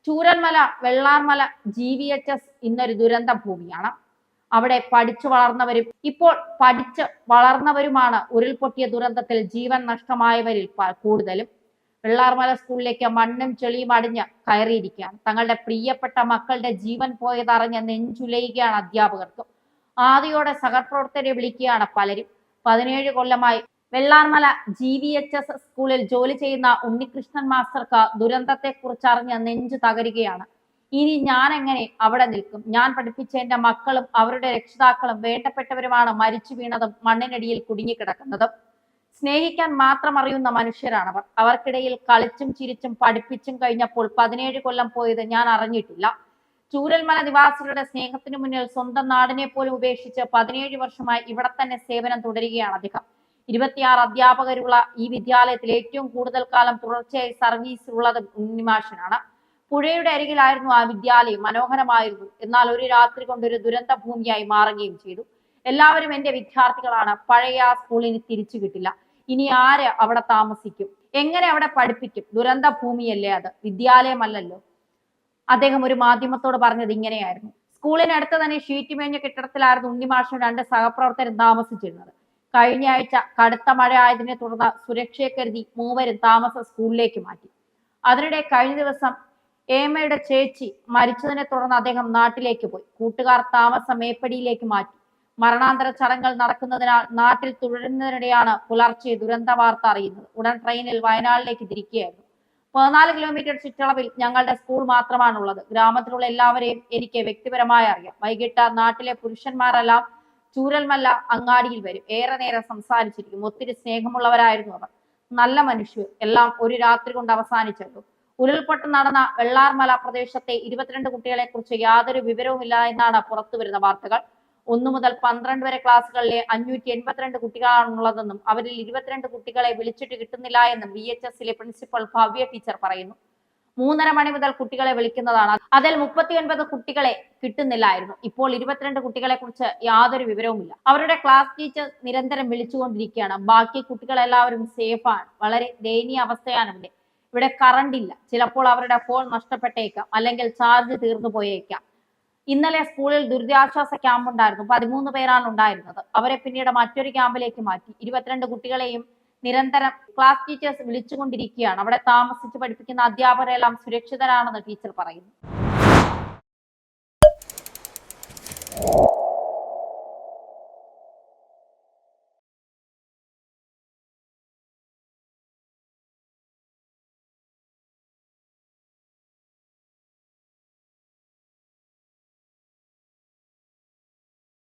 Chooralmala Vellarmala GVHS ഇന്നൊരു ദുരന്ത ഭൂമിയാണ്. അവിടെ പഠിച്ചു വളർന്നവരും ഇപ്പോൾ പഠിച്ച് വളർന്നവരുമാണ് ഉരുൾപൊട്ടിയ ദുരന്തത്തിൽ ജീവൻ നഷ്ടമായവരിൽ കൂടുതലും. വെള്ളാർമല സ്കൂളിലേക്ക് മണ്ണും ചെളിയും അടിഞ്ഞ് കയറിയിരിക്കുകയാണ്. തങ്ങളുടെ പ്രിയപ്പെട്ട മക്കളുടെ ജീവൻ പോയതറിഞ്ഞ് നെഞ്ചുലയുകയാണ് അധ്യാപകർക്കും. ആദിയോടെ സഹപ്രവർത്തകരെ വിളിക്കുകയാണ് പലരും. 17 കൊല്ലമായി വെള്ളാർമല GVHS സ്കൂളിൽ ജോലി ചെയ്യുന്ന ഉണ്ണികൃഷ്ണൻ മാസ്റ്റർക്ക് ദുരന്തത്തെക്കുറിച്ച് അറിഞ്ഞ് നെഞ്ചു തകരുകയാണ്. ഇനി ഞാൻ എങ്ങനെ അവിടെ നിൽക്കും? ഞാൻ പഠിപ്പിച്ച എന്റെ മക്കളും അവരുടെ രക്ഷിതാക്കളും വേണ്ടപ്പെട്ടവരുമാണ് മരിച്ചു വീണതും മണ്ണിനടിയിൽ കുടുങ്ങിക്കിടക്കുന്നതും. സ്നേഹിക്കാൻ മാത്രം അറിയുന്ന മനുഷ്യരാണവർ. അവർക്കിടയിൽ കളിച്ചും ചിരിച്ചും പഠിപ്പിച്ചും കഴിഞ്ഞപ്പോൾ 17 കൊല്ലം പോയത് ഞാൻ അറിഞ്ഞിട്ടില്ല. ചൂരൽമല നിവാസികളുടെ സ്നേഹത്തിനു മുന്നിൽ സ്വന്തം നാടിനെ പോലും ഉപേക്ഷിച്ച് 17 വർഷമായി ഇവിടെ തന്നെ സേവനം തുടരുകയാണ് അദ്ദേഹം. 26 അധ്യാപകരുള്ള ഈ വിദ്യാലയത്തിൽ ഏറ്റവും കൂടുതൽ കാലം തുടർച്ചയായി സർവീസ് ഉള്ളത് ഉണ്ണിമാഷനാണ്. പുഴയുടെ അരികിലായിരുന്നു ആ വിദ്യാലയം. മനോഹരമായിരുന്നു. എന്നാൽ ഒരു രാത്രി കൊണ്ട് ഒരു ദുരന്ത ഭൂമിയായി മാറുകയും ചെയ്തു. എല്ലാവരും എന്റെ വിദ്യാർത്ഥികളാണ്. പഴയ ആ സ്കൂളിന് തിരിച്ചു കിട്ടില്ല. ഇനി ആര് അവിടെ താമസിക്കും? എങ്ങനെ അവിടെ പഠിപ്പിക്കും? ദുരന്ത ഭൂമിയല്ലേ അത്, വിദ്യാലയമല്ലല്ലോ. അദ്ദേഹം ഒരു മാധ്യമത്തോട് പറഞ്ഞത് ഇങ്ങനെയായിരുന്നു. സ്കൂളിനടുത്ത് തന്നെ ഷീറ്റ് മേഞ്ഞ കെട്ടിടത്തിലായിരുന്നു ഉണ്ണിമാഷും 2 സഹപ്രവർത്തകരും താമസിച്ചിരുന്നത്. കഴിഞ്ഞ ആഴ്ച കടുത്ത മഴ ആയതിനെ തുടർന്ന് സുരക്ഷയെ കരുതി മൂവരും താമസ സ്കൂളിലേക്ക് മാറ്റി. അതിനിടെ കഴിഞ്ഞ ദിവസം ഏമയുടെ ചേച്ചി മരിച്ചതിനെ തുടർന്ന് അദ്ദേഹം നാട്ടിലേക്ക് പോയി. കൂട്ടുകാർ താമസം മേപ്പടിയിലേക്ക് മാറ്റി. മരണാന്തര ചടങ്ങുകൾ നടക്കുന്നതിനാൽ നാട്ടിൽ തുടരുന്നതിനിടെയാണ് പുലർച്ചെ ദുരന്ത വാർത്ത അറിയുന്നത്. ഉടൻ ട്രെയിനിൽ വയനാട്ടിലേക്ക് തിരിക്കുകയായിരുന്നു. 14 കിലോമീറ്റർ ചുറ്റളവിൽ ഞങ്ങളുടെ സ്കൂൾ മാത്രമാണുള്ളത്. ഗ്രാമത്തിലുള്ള എല്ലാവരെയും എനിക്ക് വ്യക്തിപരമായി അറിയാം. വൈകിട്ട് നാട്ടിലെ പുരുഷന്മാരെല്ലാം ചൂരൽമല അങ്ങാടിയിൽ വരും. ഏറെ നേരം സംസാരിച്ചിരിക്കും. ഒത്തിരി സ്നേഹമുള്ളവരായിരുന്നു അവർ. നല്ല മനുഷ്യർ. എല്ലാം ഒരു രാത്രി കൊണ്ട് അവസാനിച്ചല്ലോ. ഉരുൾപൊട്ടൽ നടന്ന വെള്ളാർമല പ്രദേശത്തെ 22 കുട്ടികളെ കുറിച്ച് യാതൊരു വിവരവുമില്ല എന്നാണ് പുറത്തുവരുന്ന വാർത്തകൾ. 1 മുതൽ 12 വരെ ക്ലാസ്സുകളിലെ 582 കുട്ടികളാണുള്ളതെന്നും അവരിൽ 22 കുട്ടികളെ വിളിച്ചിട്ട് കിട്ടുന്നില്ല എന്നും VHSലെ പ്രിൻസിപ്പൽ ഭവ്യ ടീച്ചർ പറയുന്നു. 3:30 മണി മുതൽ കുട്ടികളെ വിളിക്കുന്നതാണ്. അതിൽ 39 കുട്ടികളെ കിട്ടുന്നില്ലായിരുന്നു. ഇപ്പോൾ 22 കുട്ടികളെ കുറിച്ച് യാതൊരു വിവരവുമില്ല. അവരുടെ ക്ലാസ് ടീച്ചർ നിരന്തരം വിളിച്ചുകൊണ്ടിരിക്കുകയാണ്. ബാക്കി കുട്ടികളെല്ലാവരും സേഫാണ്. വളരെ ദയനീയ അവസ്ഥയാണ് ഇവിടെ കറണ്ട് ഇല്ല. ചിലപ്പോൾ അവരുടെ ഫോൺ നഷ്ടപ്പെട്ടേക്കാം, അല്ലെങ്കിൽ ചാർജ് തീർന്നു പോയേക്കാം. ഇന്നലെ സ്കൂളിൽ ദുരിതാശ്വാസ ക്യാമ്പ് ഉണ്ടായിരുന്നു. 13 പേരാണ് ഉണ്ടായിരുന്നത്. അവരെ പിന്നീട് മറ്റൊരു ക്യാമ്പിലേക്ക് മാറ്റി. 22 കുട്ടികളെയും നിരന്തരം ക്ലാസ് ടീച്ചേഴ്സ് വിളിച്ചുകൊണ്ടിരിക്കുകയാണ്. അവിടെ താമസിച്ച് പഠിപ്പിക്കുന്ന അധ്യാപകരെല്ലാം സുരക്ഷിതരാണെന്ന് ടീച്ചർ പറയുന്നു.